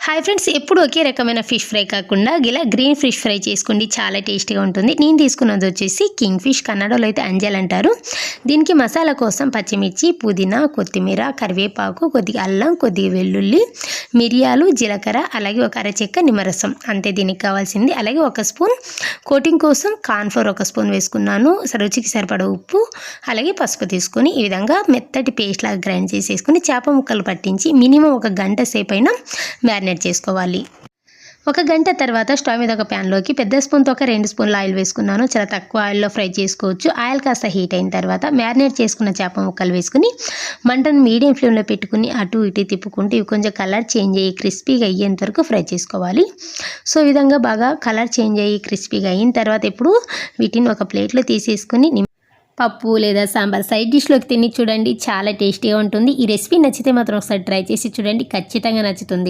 Hi friends, ఎప్పుడు ఒకే రకమైన fish fry కాకుండా ఇలా గ్రీన్ ఫిష్ ఫ్రై చేసుకోండి, చాలా టేస్టీగా ఉంటుంది. నేను తీసుకున్నది వచ్చేసి కింగ్ ఫిష్, కన్నడలో అయితే అంజల్ అంటారు. దీనికి మసాలా కోసం పచ్చిమిర్చి, పుదీనా, కొత్తిమీర, కరివేపాకు, కొద్దిగా అల్లం, కొద్దిగా వెల్లుల్లి, మిరియాలు, జీలకర్ర, అలాగే ఒక అరచెక్క నిమ్మరసం అంతే దీనికి కావాల్సింది. అలాగే ఒక స్పూన్ కోటింగ్ కోసం కార్న్ఫ్లోర్ ఒక స్పూన్ వేసుకున్నాను. రుచికి సరిపడ ఉప్పు, అలాగే పసుపు తీసుకొని ఈ విధంగా మెత్తటి పేస్ట్ లాగా గ్రైండ్ చేసేసుకుని చేప ముక్కలు పట్టించి మినిమం ఒక గంట సేపు అయినా మ్యారినేట్ చేసుకోవాలి. ఒక గంట తర్వాత స్టవ్ మీద ఒక ప్యాన్లోకి పెద్ద స్పూన్తో ఒక 2 స్పూన్ల ఆయిల్ వేసుకున్నాను. చాలా తక్కువ ఆయిల్లో ఫ్రై చేసుకోవచ్చు. ఆయిల్ కాస్త హీట్ అయిన తర్వాత మ్యారినేట్ చేసుకున్న చేప ముక్కలు వేసుకుని మంటను మీడియం ఫ్లేమ్లో పెట్టుకుని అటు ఇటు తిప్పుకుంటూ ఇవి కొంచెం కలర్ చేంజ్ అయ్యి క్రిస్పీగా అయ్యేంత వరకు ఫ్రై చేసుకోవాలి. సో ఈ విధంగా బాగా కలర్ చేంజ్ అయ్యి క్రిస్పీగా అయిన తర్వాత ఇప్పుడు వీటిని ఒక ప్లేట్లో తీసేసుకుని పప్పు లేదా సాంబార్ సైడ్ డిష్లోకి తిని చూడండి, చాలా టేస్టీగా ఉంటుంది. ఈ రెసిపీ నచ్చితే మాత్రం ఒకసారి ట్రై చేసి చూడండి, ఖచ్చితంగా నచ్చుతుంది.